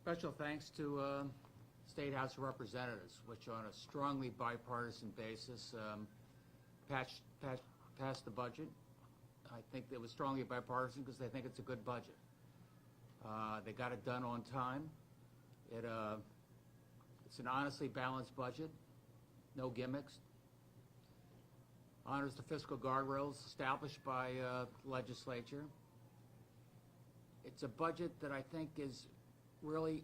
Special thanks to State House of Representatives, which on a strongly bipartisan basis passed the budget. I think it was strongly bipartisan because they think it's a good budget. They got it done on time. It's an honestly balanced budget, no gimmicks. Honors the fiscal guardrails established by the legislature. It's a budget that I think is really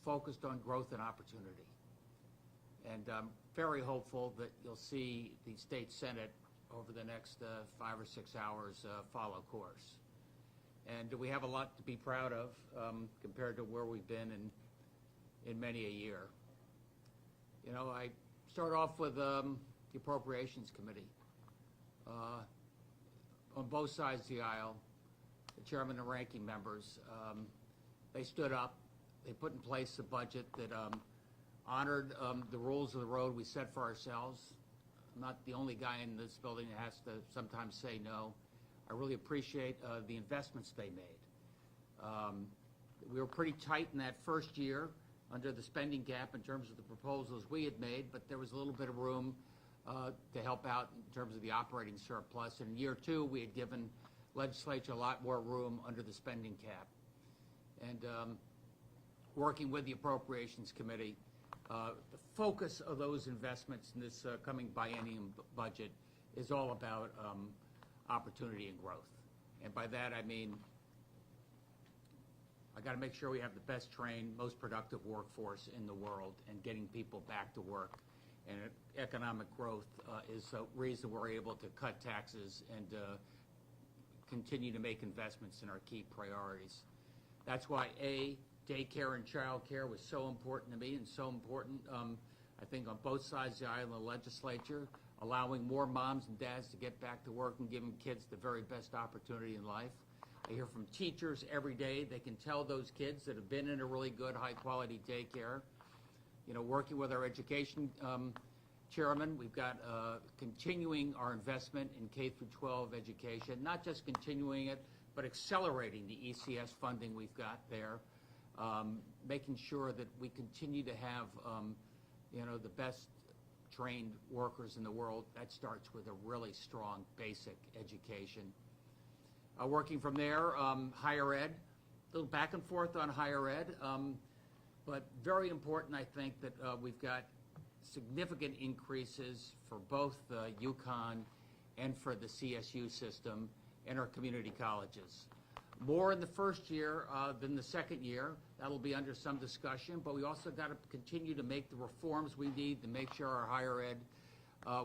focused on growth and opportunity. And I'm very hopeful that you'll see the state Senate over the next 5 or 6 hours follow course. And we have a lot to be proud of compared to where we've been in many a year. You know, I start off with the Appropriations Committee. On both sides of the aisle, the chairman and ranking members, they stood up. They put in place a budget that honored the rules of the road we set for ourselves. I'm not the only guy in this building that has to sometimes say no. I really appreciate the investments they made. We were pretty tight in that first year under the spending gap in terms of the proposals we had made, but there was a little bit of room to help out in terms of the operating surplus. And in year two, we had given legislature a lot more room under the spending cap. And working with the Appropriations Committee, the focus of those investments in this coming biennium budget is all about opportunity and growth. And by that, I mean, I got to make sure we have the best trained, most productive workforce in the world, and getting people back to work. And economic growth is the reason we're able to cut taxes and continue to make investments in our key priorities. That's why daycare and child care was so important to me and so important, I think, on both sides of the aisle in the legislature, allowing more moms and dads to get back to work and giving kids the very best opportunity in life. I hear from teachers every day. They can tell those kids that have been in a really good, high-quality daycare. You know, working with our education chairman, we've got continuing our investment in K-12 education, not just continuing it, but accelerating the ECS funding we've got there, making sure that we continue to have, you know, the best trained workers in the world. That starts with a really strong basic education. Working from there, higher ed, a little back and forth on higher ed, but very important, I think, that we've got significant increases for both UConn and for the CSU system and our community colleges. More in the first year than the second year. That'll be under some discussion, but we also got to continue to make the reforms we need to make sure our higher ed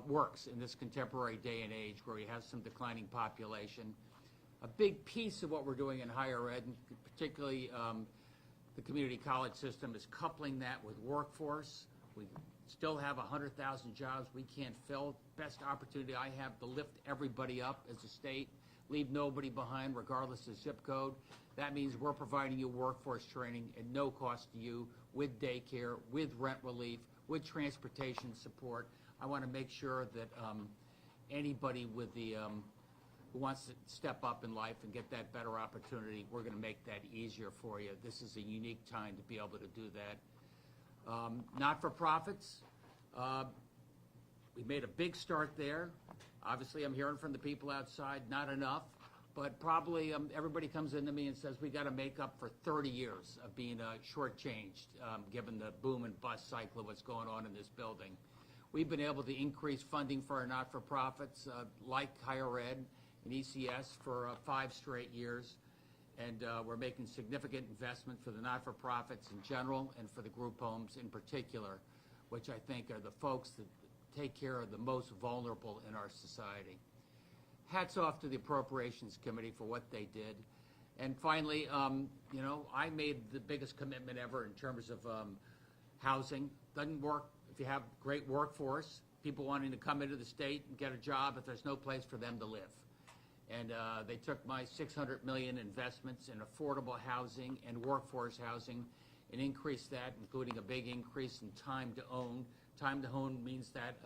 works in this contemporary day and age where we have some declining population. A big piece of what we're doing in higher ed, and particularly the community college system, is coupling that with workforce. We still have 100,000 jobs we can't fill. Best opportunity I have to lift everybody up as a state, leave nobody behind regardless of zip code. That means we're providing you workforce training at no cost to you, with daycare, with rent relief, with transportation support. I want to make sure that anybody with the who wants to step up in life and get that better opportunity, we're going to make that easier for you. This is a unique time to be able to do that. Not-for-profits, we made a big start there. Obviously, I'm hearing from the people outside, not enough, but probably everybody comes into me and says we got to make up for 30 years of being shortchanged, given the boom and bust cycle of what's going on in this building. We've been able to increase funding for our not-for-profits, like higher ed and ECS, for 5 straight years, and we're making significant investment for the not-for-profits in general and for the group homes in particular, which I think are the folks that take care of the most vulnerable in our society. Hats off to the Appropriations Committee for what they did. And finally, you know, I made the biggest commitment ever in terms of housing. Doesn't work if you have great workforce, people wanting to come into the state and get a job if there's no place for them to live. And they took my $600 million investments in affordable housing and workforce housing and increased that, including a big increase in time to own. Time to own means that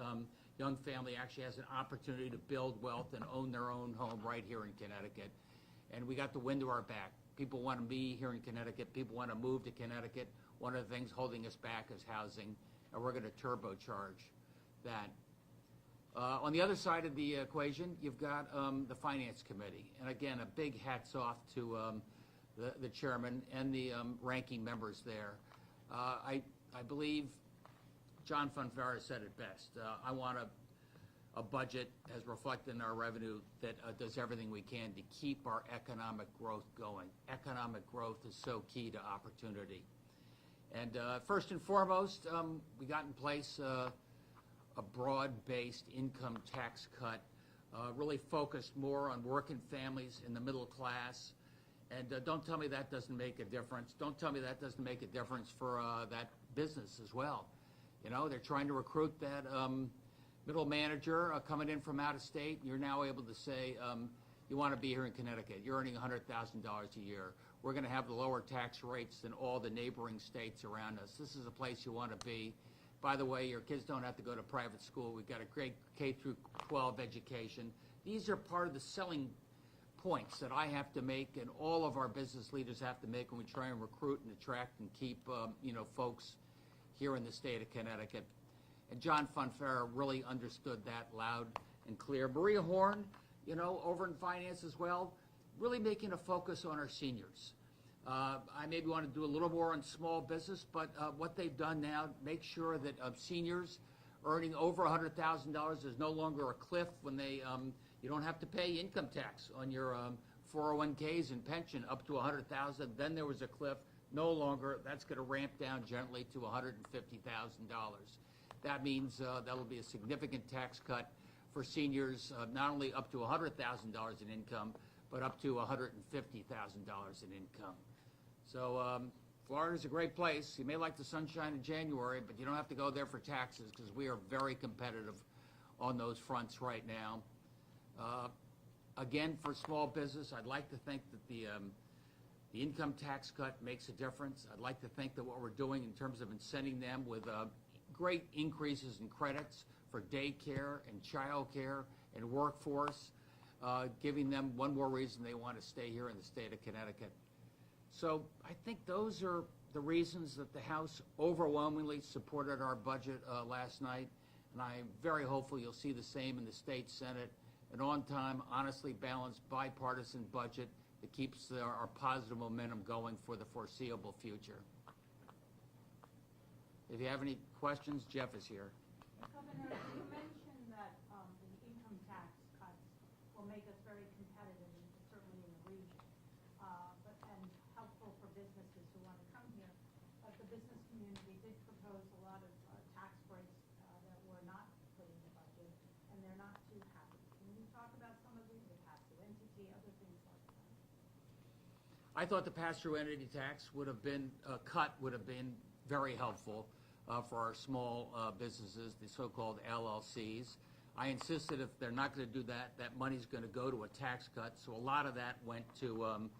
young family actually has an opportunity to build wealth and own their own home right here in Connecticut. And we got the wind to our back. People want to be here in Connecticut. People want to move to Connecticut. One of the things holding us back is housing, and we're going to turbocharge that. On the other side of the equation, you've got the Finance Committee. And again, a big hats off to the chairman and the ranking members there. I believe John Funfara said it best. I want a budget as reflected in our revenue that does everything we can to keep our economic growth going. Economic growth is so key to opportunity. And first and foremost, we got in place a broad-based income tax cut, really focused more on working families in the middle class. And don't tell me that doesn't make a difference. Don't tell me that doesn't make a difference for that business as well. You know, they're trying to recruit that middle manager coming in from out of state. You're now able to say, you want to be here in Connecticut. You're earning $100,000 a year. We're going to have the lower tax rates than all the neighboring states around us. This is a place you want to be. By the way, your kids don't have to go to private school. We've got a great K through 12 education. These are part of the selling points that I have to make and all of our business leaders have to make when we try and recruit and attract and keep folks here in the state of Connecticut. And John Funfara really understood that loud and clear. Maria Horn, over in finance as well, really making a focus on our seniors. I maybe want to do a little more on small business, but what they've done now, make sure that seniors earning over $100,000, there's no longer a cliff when they, you don't have to pay income tax on your 401ks and pension up to $100,000. Then there was a cliff. No longer. That's going to ramp down gently to $150,000. That means that'll be a significant tax cut for seniors, not only up to $100,000 in income, but up to $150,000 in income. So Florida's a great place. You may like the sunshine in January, but you don't have to go there for taxes because we are very competitive on those fronts right now. Again, for small business, I'd like to think that the income tax cut makes a difference. I'd like to think that what we're doing in terms of incenting them with great increases in credits for daycare and child care and workforce, giving them one more reason they want to stay here in the state of Connecticut. So I think those are the reasons that the House overwhelmingly supported our budget last night, and I'm very hopeful you'll see the same in the state Senate, an on-time, honestly balanced, bipartisan budget that keeps our positive momentum going for the foreseeable future. If you have any questions, Jeff is here. Governor, you mentioned that the income tax cuts will make us very competitive, certainly in the region, and helpful for businesses who want to come here. But the business community did propose a lot of tax breaks that were not put in the budget, and they're not too happy. Can you talk about some of these, the pass-through entity, other things like that? I thought the pass-through entity tax would have been would have been very helpful for our small businesses, the so-called LLCs. I insisted if they're not going to do that, that money's going to go to a tax cut. So a lot of that went to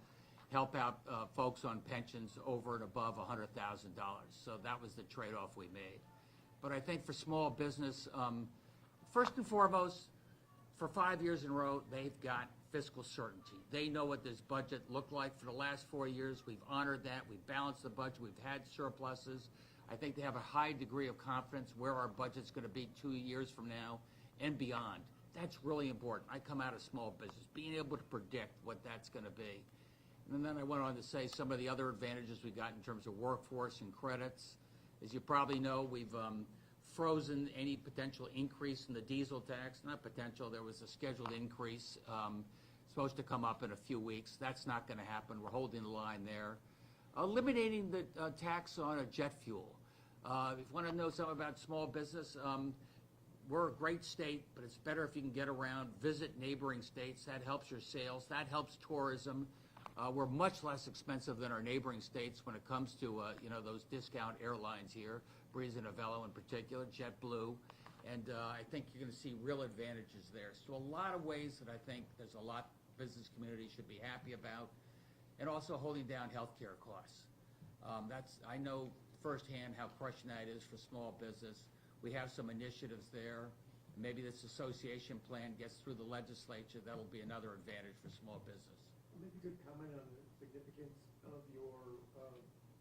help out folks on pensions over and above $100,000. So that was the trade-off we made. But I think for small business, first and foremost, for 5 years in a row, they've got fiscal certainty. They know what this budget looked like for the last 4 years. We've honored that. We've balanced the budget. We've had surpluses. I think they have a high degree of confidence where our budget's going to be 2 years from now and beyond. That's really important. I come out of small business, being able to predict what that's going to be. And then I went on to say some of the other advantages we got in terms of workforce and credits. As you probably know, we've frozen any potential increase in the diesel tax. Not potential, there was a scheduled increase supposed to come up in a few weeks. That's not going to happen. We're holding the line there. Eliminating the tax on jet fuel. If you want to know something about small business, we're a great state, but it's better if you can get around, visit neighboring states. That helps your sales. That helps tourism. We're much less expensive than our neighboring states when it comes to those discount airlines here, Breeze and Avello in particular, JetBlue, and I think you're going to see real advantages there. So a lot of ways that I think there's a lot business community should be happy about, and also holding down healthcare costs. I know firsthand how crushing that is for small business. We have some initiatives there. Maybe this association plan gets through the legislature. That'll be another advantage for small business. Maybe you could comment on the significance of your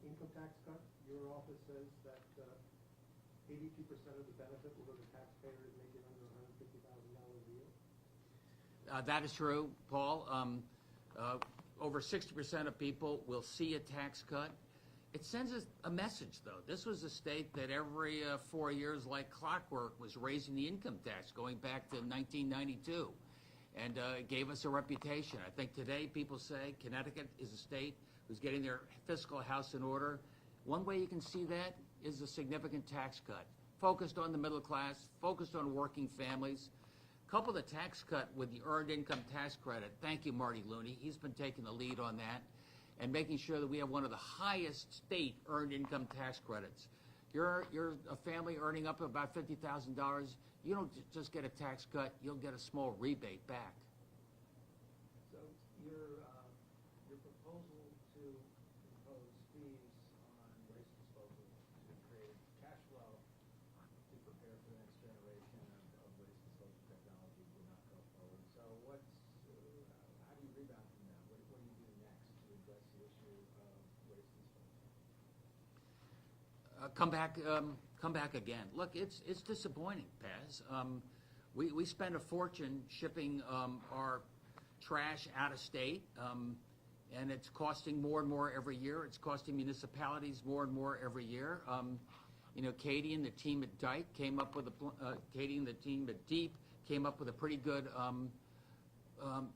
income tax cut. Your office says that 82% of the benefit will go to taxpayers making under $150,000 a year. That is true, Paul. Over 60% of people will see a tax cut. It sends us a message, though. This was a state that every 4 years, like clockwork, was raising the income tax, going back to 1992. And it gave us a reputation. I think today people say Connecticut is a state who's getting their fiscal house in order. One way you can see that is a significant tax cut, focused on the middle class, focused on working families. Couple the tax cut with the earned income tax credit. Thank you, Marty Looney. He's been taking the lead on that and making sure that we have one of the highest state earned income tax credits. You're a family earning up to about $50,000. You don't just get a tax cut, you'll get a small rebate back. So your proposal to impose fees on waste disposal to create cash flow to prepare for the next generation of waste disposal technology will not go forward. So how do you rebound from that? What do you do next to address the issue of waste disposal? Come back again. Look, it's disappointing, Paz. We spend a fortune shipping our trash out of state, and it's costing more and more every year. It's costing municipalities more and more every year. Katie and the team at Dyke came up with Katie and the team at Deep came up with a pretty good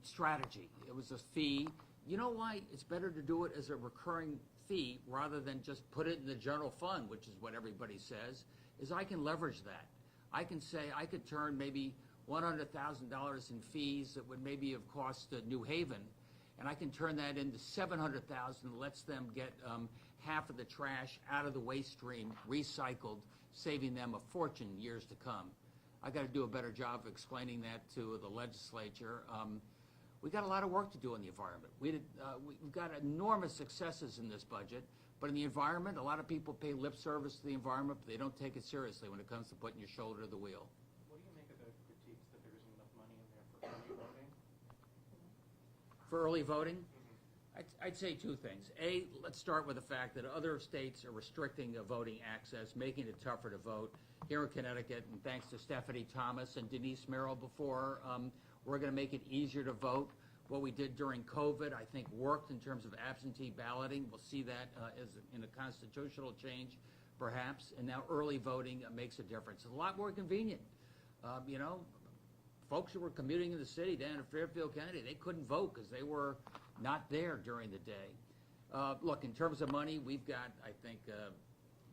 strategy. It was a fee. You know why it's better to do it as a recurring fee rather than just put it in the general fund, which is what everybody says, is I can leverage that. I can say I could turn maybe $100,000 in fees that would maybe have cost New Haven, and I can turn that into $700,000, lets them get half of the trash out of the waste stream, recycled, saving them a fortune years to come. I got to do a better job of explaining that to the legislature. We got a lot of work to do on the environment. We've got enormous successes in this budget, but in the environment, a lot of people pay lip service to the environment, but they don't take it seriously when it comes to putting your shoulder to the wheel. What do you make of the critiques that there isn't enough money in there for early voting? For early voting, I'd say two things. A, let's start with the fact that other states are restricting voting access, making it tougher to vote. Here in Connecticut, and thanks to Stephanie Thomas and Denise Merrill before, we're going to make it easier to vote. What we did during COVID, I think, worked in terms of absentee balloting. We'll see that as in a constitutional change, perhaps. And now early voting makes a difference. It's a lot more convenient. Folks who were commuting in the city down at Fairfield, Kennedy, they couldn't vote because they were not there during the day. Look, in terms of money, we've got, I think,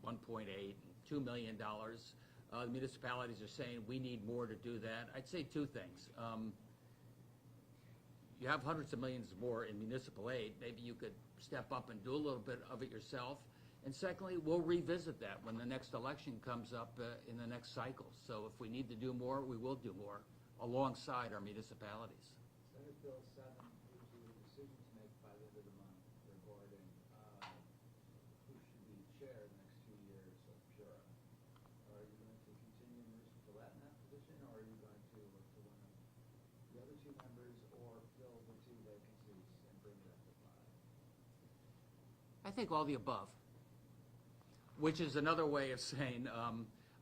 1.8, $2 million. The municipalities are saying we need more to do that. I'd say two things. You have hundreds of millions more in municipal aid. Maybe you could step up and do a little bit of it yourself. And secondly, we'll revisit that when the next election comes up in the next cycle. So if we need to do more, we will do more alongside our municipalities. Senate Bill 7 gives you a decision to make by the end of the month regarding who should be chair the next 2 years of PURA. Are you going to continue Marissa Gillette in that position, or are you going to look to one of the other two members, or fill the 2 vacancies and bring it up to 5? I think all the above, which is another way of saying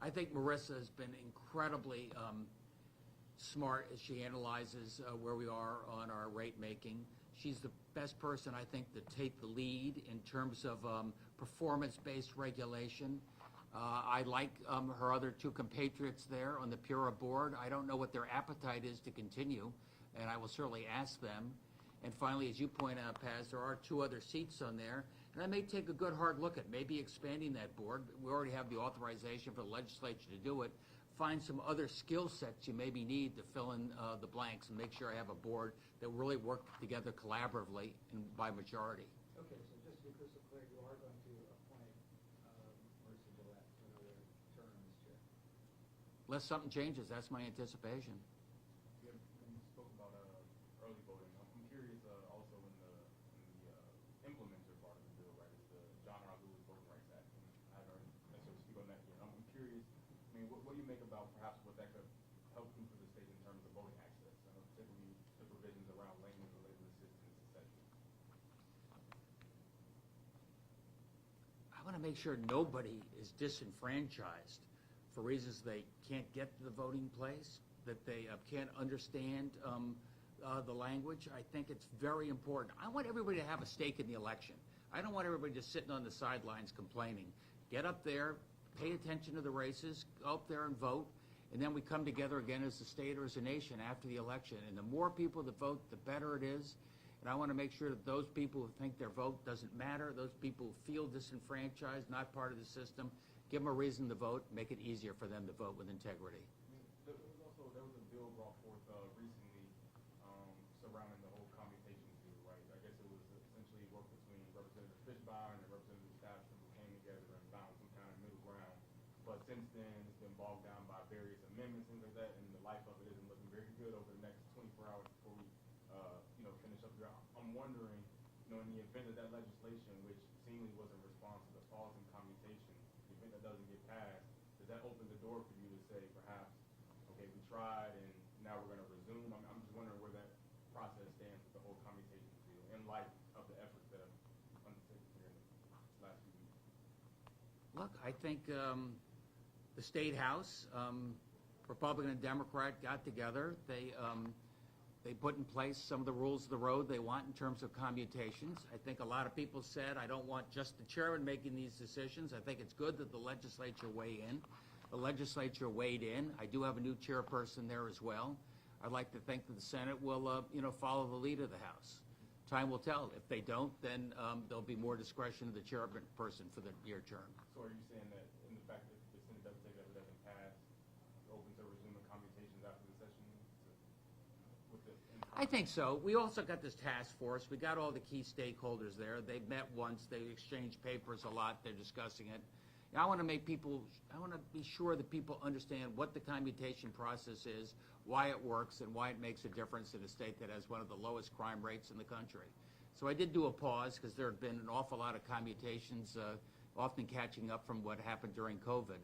I think Marissa has been incredibly smart as she analyzes where we are on our rate making. She's the best person, I think, to take the lead in terms of performance-based regulation. I like her other 2 compatriots there on the PURA board. I don't know what their appetite is to continue, and I will certainly ask them. And finally, as you point out, Paz, there are 2 other seats on there, and I may take a good hard look at maybe expanding that board. We already have the authorization for the legislature to do it. Find some other skill sets you maybe need to fill in the blanks and make sure I have a board that really work together collaboratively and by majority. Okay, so just to be crystal clear, you are going to appoint Marissa Gillette to another term as chair? Unless something changes, that's my anticipation. You spoke about early voting. I'm curious also in the implementer part of the bill, right, is the John R. Lewis Voting Rights Act. And I haven't necessarily speak on that yet. I'm curious, what do you make about perhaps what that could help do for the state in terms of voting access, particularly the provisions around layman-related assistance, etc.? to make sure nobody is disenfranchised for reasons they can't get to the voting place, that they can't understand the language. I think it's very important. I want everybody to have a stake in the election. I don't want everybody just sitting on the sidelines complaining. Get up there, pay attention to the races, go up there and vote, and then we come together again as a state or as a nation after the election. And the more people that vote, the better it is. And I want to make sure that those people who think their vote doesn't matter, those people who feel disenfranchised, not part of the system, give them a reason to vote, make it easier for them to vote with integrity. There was a bill brought forth recently surrounding the whole commutation deal, right? I guess it was essentially work between Representative Fishbein and Representative Stafford who came together and found some kind of middle ground. But since then, it's been bogged down by various amendments, things like that, and the life of it isn't looking very good over the next 24 hours before we, finish up here. I'm wondering, in the event of that legislation, which seemingly was in response to the pause in commutation, the event that doesn't get passed, does that open the door for you to say, perhaps, okay, we tried and now we're going to resume? I'm just wondering where that process stands with the whole commutation deal in light of the efforts that have undertaken here in the last few weeks. Look, I think the State House, Republican and Democrat, got together. They put in place some of the rules of the road they want in terms of commutations. I think a lot of people said, I don't want just the chairman making these decisions. I think it's good that the legislature weigh in. The legislature weighed in. I do have a new chairperson there as well. I'd like to think that the Senate will, follow the lead of the House. Time will tell. If they don't, then there'll be more discretion of the chairperson for the year term. So are you saying that in the fact that the Senate doesn't take that, it doesn't pass, it's open to resuming commutations after the session? I think so. We also got this task force. We got all the key stakeholders there. They've met once. They exchanged papers a lot. They're discussing it. I want to be sure that people understand what the commutation process is, why it works, and why it makes a difference in a state that has one of the lowest crime rates in the country. So I did do a pause because there had been an awful lot of commutations, often catching up from what happened during COVID.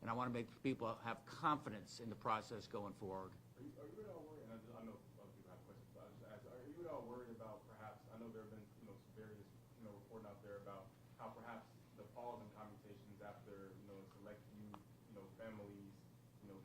And I want to make people have confidence in the process going forward. Are you at all worried, and I know other people have questions, but I was just asking, are you at all worried about perhaps, I know there have been some various reporting out there about how perhaps the pause in commutations after select few families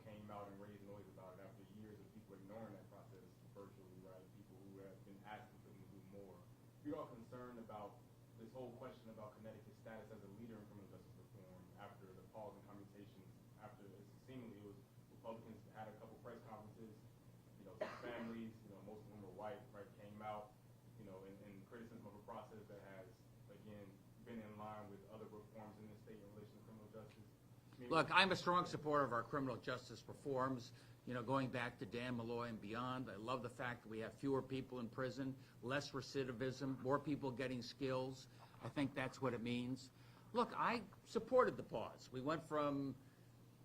came out and raised noise about it after years of people ignoring that process virtually, right? People who have been asking for them to do more. Are you all concerned about this whole question about Connecticut's status as a leader in criminal justice reform after the pause in commutations, after seemingly it was Republicans had a couple press conferences, some families, most of them were white, right, came out, in criticism of a process that has, again, been in line with other reforms in the state in relation to criminal justice? Look, I'm a strong supporter of our criminal justice reforms, going back to Dan Malloy and beyond. I love the fact that we have fewer people in prison, less recidivism, more people getting skills. I think that's what it means. Look, I supported the pause. We went from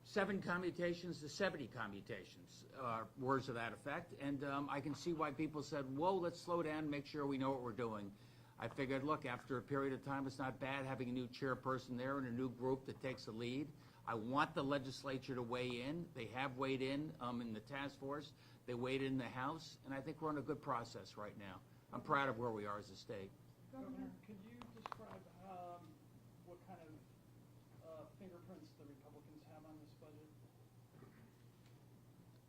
7 commutations to 70 commutations, words to that effect. And I can see why people said, whoa, let's slow down and make sure we know what we're doing. I figured, look, after a period of time, it's not bad having a new chairperson there and a new group that takes the lead. I want the legislature to weigh in. They have weighed in the task force. They weighed in the House. And I think we're on a good process right now. I'm proud of where we are as a state. Governor, could you describe what kind of fingerprints the Republicans have on this budget?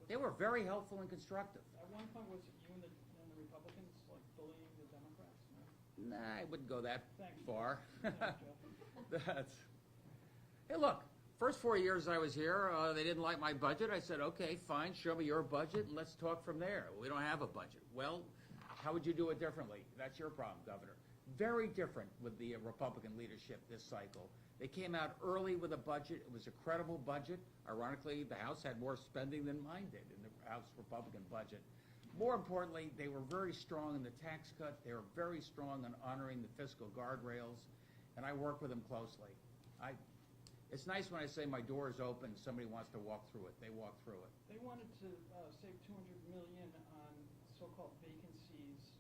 They were very helpful and constructive. At one point, was it you and the Republicans bullying the Democrats? No? Nah, I wouldn't go that Thank you. far. Thank you, Jeff. Hey, look, first 4 years I was here, they didn't like my budget. I said, okay, fine, show me your budget, and let's talk from there. We don't have a budget. Well, how would you do it differently? That's your problem, Governor. Very different with the Republican leadership this cycle. They came out early with a budget. It was a credible budget. Ironically, the House had more spending than mine did in the House Republican budget. More importantly, they were very strong in the tax cut. They were very strong on honoring the fiscal guardrails, and I work with them closely. It's nice when I say my door is open, somebody wants to walk through it. They walk through it. They wanted to save $200 million on so-called vacancies.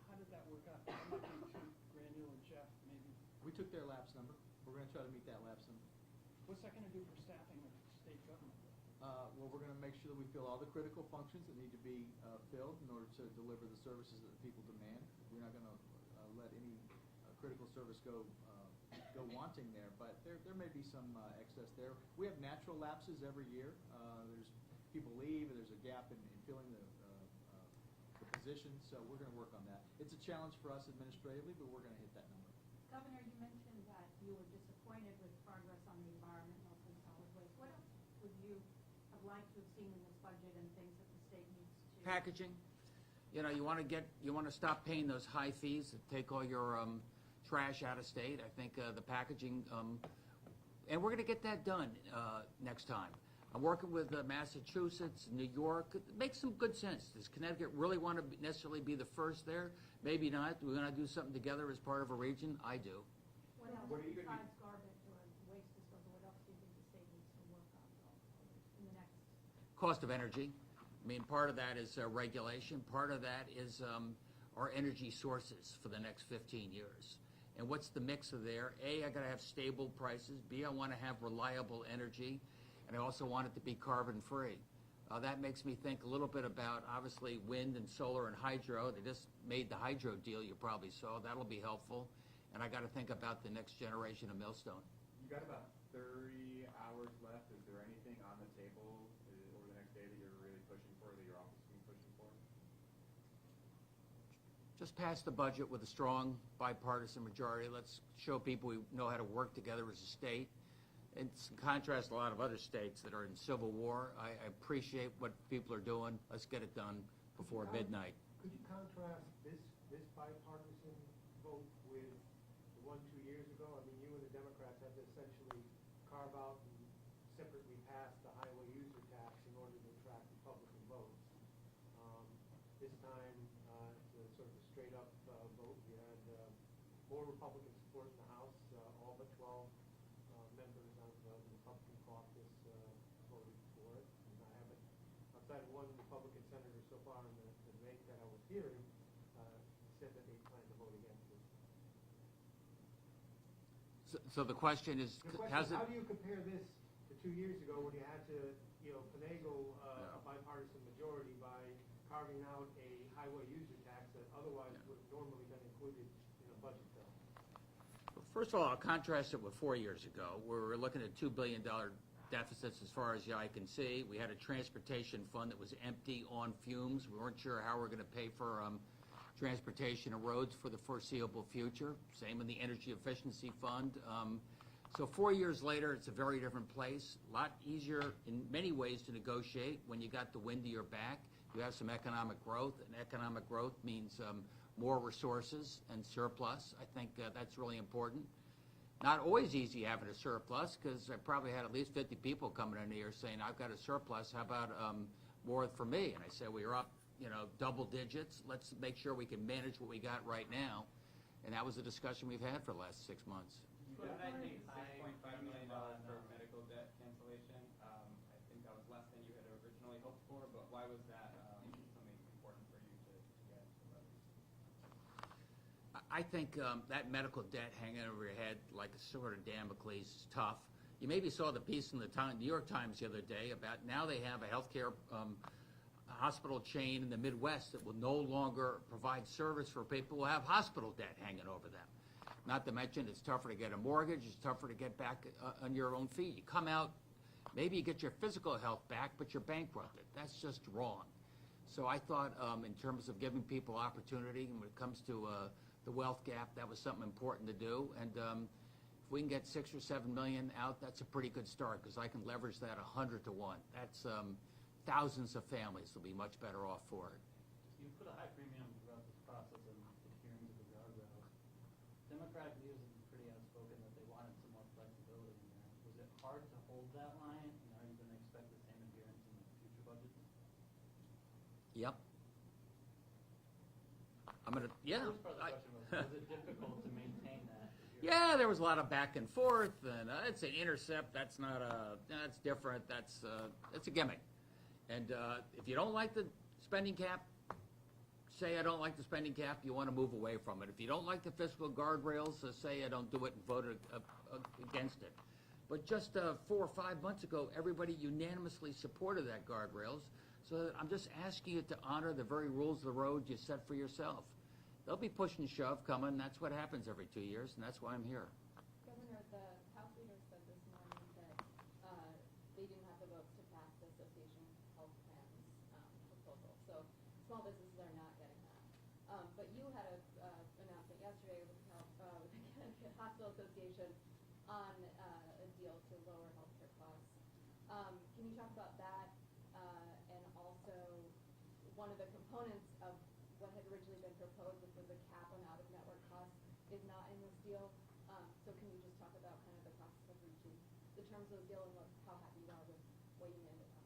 How did that work out? That might be too granular, Jeff, maybe. We took their lapse number. We're going to try to meet that lapse number. What's that going to do for staffing of state government? Well, we're going to make sure that we fill all the critical functions that need to be filled in order to deliver the services that the people demand. We're not going to let any critical service go the wanting there, but there may be some excess there. We have natural lapses every year. There's people leave, and there's a gap in filling the position, so we're going to work on that. It's a challenge for us administratively, but we're going to hit that number. Governor, you mentioned that you were disappointed with progress on the environmental and solid waste. What else would you have liked to have seen in this budget and things that the state needs to? Packaging. You know, you want to stop paying those high fees that take all your trash out of state. I think the packaging, and we're going to get that done next time. I'm working with Massachusetts, New York. It makes some good sense. Does Connecticut really want to necessarily be the first there? Maybe not. We're going to do something together as part of a region. I do. What else, What are you gonna besides garbage or waste disposal, what else do you think the state needs to work on in the next? Cost of energy. I mean, part of that is regulation. Part of that is our energy sources for the next 15 years. And what's the mix of there? A, I got to have stable prices. B, I want to have reliable energy. And I also want it to be carbon-free. That makes me think a little bit about, obviously, wind and solar and hydro. They just made the hydro deal you probably saw. That'll be helpful. And I got to think about the next generation of Millstone. You got about 30 hours left. Is there anything on the table over the next day that you're really pushing for, that your office is pushing for? Just pass the budget with a strong bipartisan majority. Let's show people we know how to work together as a state. It's in contrast to a lot of other states that are in civil war. I appreciate what people are doing. Let's get it done before midnight. Could you contrast this bipartisan vote with the one 2 years ago? I mean, you and the Democrats had to essentially carve out and separately pass the highway user tax in order to attract Republican votes. This time, it's a sort of a straight-up vote. You had more Republican support in the House, all but 12 members of the Republican caucus voted for it. And I haven't, outside of one Republican senator so far in the debate that I was hearing, said that they plan to vote against it. So the question is, The question has is, it? how do you compare this to 2 years ago when you had to, finagle a bipartisan majority by carving out a highway user tax that otherwise would have normally been included in a budget bill? First of all, I'll contrast it with 4 years ago, where we were looking at $2 billion deficits as far as the eye can see. We had a transportation fund that was empty on fumes. We weren't sure how we were going to pay for transportation and roads for the foreseeable future. Same in the energy efficiency fund. So 4 years later, it's a very different place. A lot easier in many ways to negotiate when you got the wind to your back. You have some economic growth, and economic growth means more resources and surplus. I think that's really important. Not always easy having a surplus, because I probably had at least 50 people coming in here saying, I've got a surplus, how about more for me? And I said, well, you're up, double digits. Let's make sure we can manage what we got right now. And that was a discussion we've had for the last 6 months. You did mention $6.5 million for medical debt cancellation. I think that was less than you had originally hoped for, but why was that something important for you to get? I think that medical debt hanging over your head like a sword of Damocles is tough. You maybe saw the piece in the New York Times the other day about now they have a healthcare hospital chain in the Midwest that will no longer provide service for people who have hospital debt hanging over them. Not to mention it's tougher to get a mortgage, it's tougher to get back on your own feet. You come out, maybe you get your physical health back, but you're bankrupted. That's just wrong. So I thought in terms of giving people opportunity, and when it comes to the wealth gap, that was something important to do. And if we can get 6 or 7 million out, that's a pretty good start, because I can leverage that 100 to 1. That's thousands of families will be much better off for it. You put a high premium throughout this process of adhering to the guardrails. Democratic leaders have been pretty outspoken that they wanted some more flexibility in there. Was it hard to hold that line, and are you going to expect the same adherence in the future budgets? Yep. I'm going to, yeah. The first part of the question was it difficult to maintain that? Yeah, there was a lot of back and forth, and it's an intercept. That's not that's different. That's a gimmick. And if you don't like the spending cap, say I don't like the spending cap. You want to move away from it. If you don't like the fiscal guardrails, say I don't do it and vote against it. But just 4 or 5 months ago, everybody unanimously supported that guardrails. So I'm just asking you to honor the very rules of the road you set for yourself. There'll be push and shove coming. That's what happens every 2 years, and that's why I'm here. Governor, Governor, the House leader said this morning that they didn't have the votes to pass the Association Health Plans proposal. So small businesses are not getting that. But you had a announcement yesterday with the Connecticut Hospital Association on a deal to lower healthcare costs. Can you talk about that? And also, one of the components of what had originally been proposed, which was a cap on out-of-network costs, is not in this deal. So can you just talk about kind of the process of reaching the terms of the deal and how happy you are with what you landed on?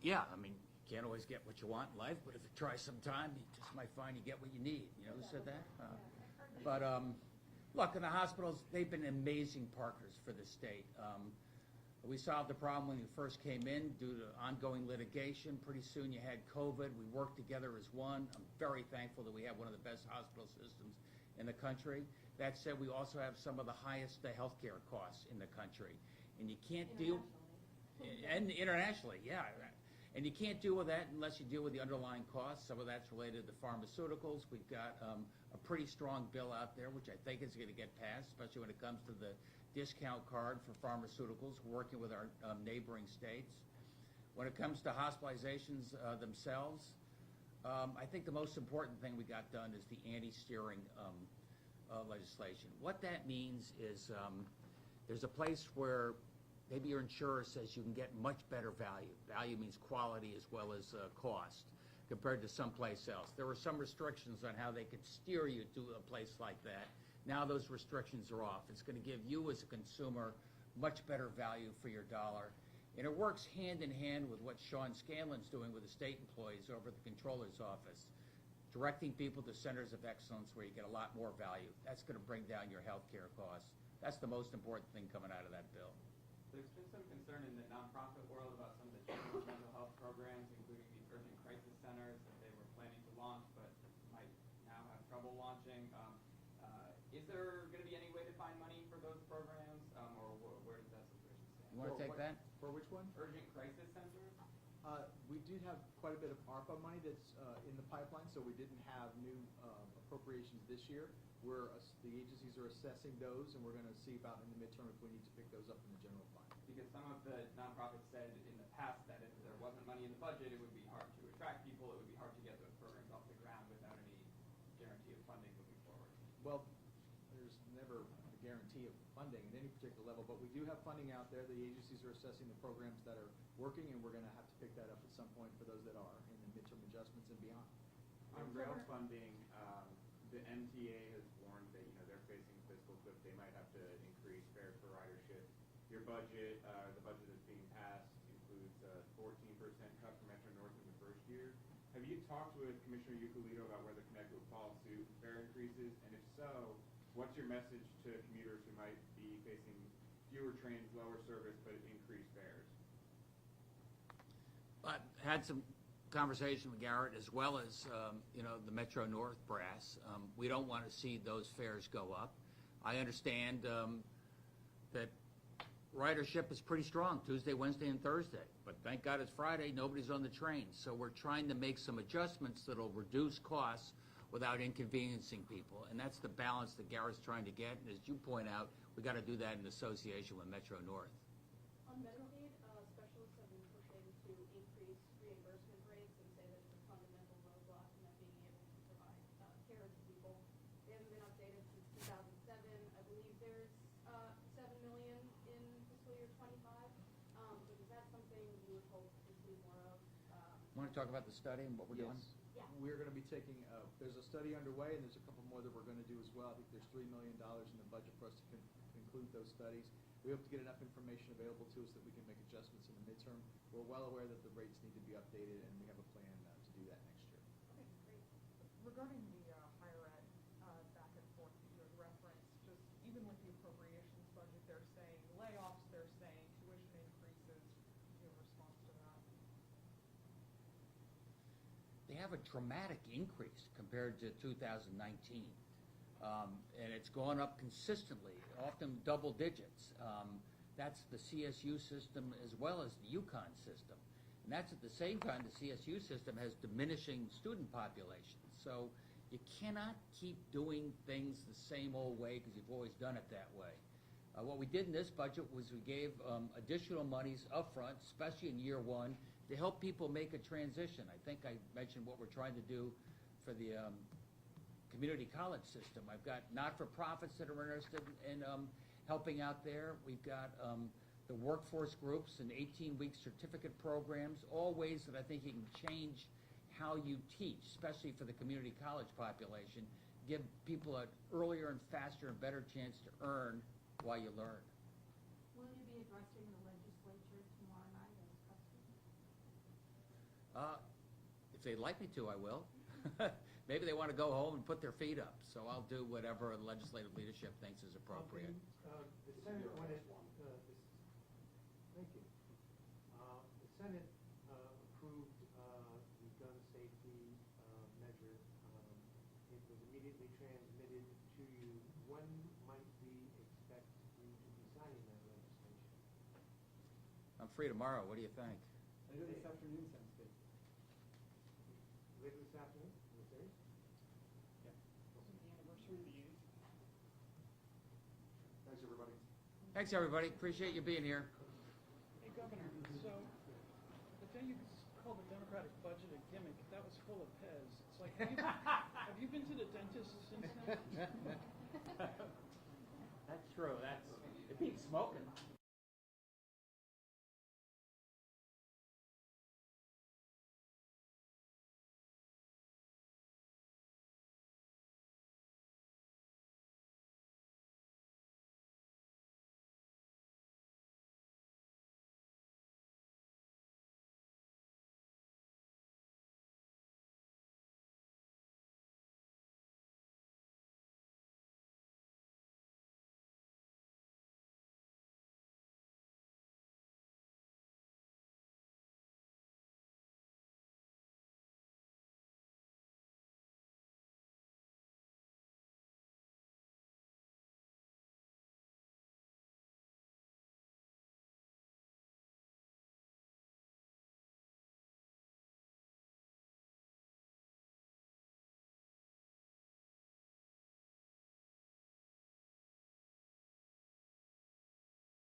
Yeah, I mean, you can't always get what you want in life, but if you try some time, you just might find you get what you need. You know who said that? But look, in the hospitals, they've been amazing partners for the state. We solved the problem when we first came in due to ongoing litigation. Pretty soon you had COVID. We worked together as one. I'm very thankful that we have one of the best hospital systems in the country. That said, we also have some of the highest healthcare costs in the country. And you can't deal... And internationally, yeah. And you can't deal with that unless you deal with the underlying costs. Some of that's related to pharmaceuticals. We've got a pretty strong bill out there, which I think is going to get passed, especially when it comes to the discount card for pharmaceuticals. We're working with our neighboring states. When it comes to hospitalizations themselves, I think the most important thing we got done is the anti-steering legislation. What that means is there's a place where maybe your insurer says you can get much better value. Value means quality as well as cost compared to someplace else. There were some restrictions on how they could steer you to a place like that. Now those restrictions are off. It's going to give you as a consumer much better value for your dollar. And it works hand in hand with what Sean Scanlon's doing with the state employees over at the Comptroller's office, directing people to centers of excellence where you get a lot more value. That's going to bring down your health care costs. That's the most important thing coming out of that bill. There's been some concern in the nonprofit world about some of the children's mental health programs, including these urgent crisis centers that they were planning to launch but might now have trouble launching. Is there going to be any way to find money for those programs, or where does that situation stand? You want to take that? For which one? Urgent crisis centers? We did have quite a bit of ARPA money that's in the pipeline, so we didn't have new appropriations this year. The agencies are assessing those, and we're going to see about in the midterm if we need to pick those up in the general fund. Because some of the nonprofits said in the past that if there wasn't money in the budget, it would be hard to attract people, it would be hard to get those programs off the ground without any guarantee of funding moving forward. Well, there's never a guarantee of funding at any particular level, but we do have funding out there. The agencies are assessing the programs that are working, and we're going to have to pick that up at some point for those that are in the midterm adjustments and beyond. On rail funding, the MTA has warned that they're facing fiscal cliff. They might have to increase fares for ridership. Your budget, the budget that's being passed, includes a 14% cut for Metro North in the first year. Have you talked with Commissioner Ucolito about whether Connecticut will follow suit with fare increases? And if so, what's your message to commuters who might be facing fewer trains, lower service, but increased fares? I've had some conversation with Garrett as well as the Metro North brass. We don't want to see those fares go up. I understand that ridership is pretty strong Tuesday, Wednesday, and Thursday, but thank God it's Friday. Nobody's on the train, so we're trying to make some adjustments that'll reduce costs without inconveniencing people, and that's the balance that Garrett's trying to get. And as you point out, we got to do that in association with Metro North. On Medicaid, specialists have been pushing to increase reimbursement rates and say that it's a fundamental roadblock in not being able to provide care to people. They haven't been updated since 2007. I believe there's $7 million in fiscal year 25. But is that something you would hope to see more of? Want to talk about the study and what we're doing? Yeah. We're going to be taking, there's a study underway, and there's a couple more that we're going to do as well. I think there's $3 million in the budget for us to conclude those studies. We hope to get enough information available to us that we can make adjustments in the midterm. We're well aware that the rates need to be updated, and we have a plan to do that next year. Okay, great. Regarding the higher ed back and forth that you had referenced, just even with the appropriations budget, they're saying layoffs, they're saying tuition increases. Your response to that? They have a dramatic increase compared to 2019. And it's gone up consistently, often double digits. That's the CSU system as well as the UConn system. And that's at the same time the CSU system has diminishing student populations. So You cannot keep doing things the same old way because you've always done it that way. What we did in this budget was we gave additional monies upfront, especially in year one, to help people make a transition. I think I mentioned what we're trying to do for the community college system. I've got not-for-profits that are interested in helping out there. We've got the workforce groups and 18-week certificate programs, all ways that I think you can change how you teach, especially for the community college population, give people an earlier and faster and better chance to earn while you learn. Will you be addressing the legislature tomorrow night as customary? If they'd like me to, I will. Maybe they want to go home and put their feet up, so I'll do whatever the legislative leadership thinks is appropriate. The Senate, when it, thank you. The Senate approved the gun safety measure. It was immediately transmitted to you. When might we expect you to be signing that legislation? I'm free tomorrow. What do you think? Later this afternoon sounds good. Later this afternoon? Is it serious? Yeah. Isn't the anniversary the 8th? Thanks, everybody. Thanks, everybody. Appreciate you being here. Hey, Governor, so the thing you called the Democratic budget a gimmick, that was full of Pez. It's like, have you been to the dentist since then? That's true. It beats smoking.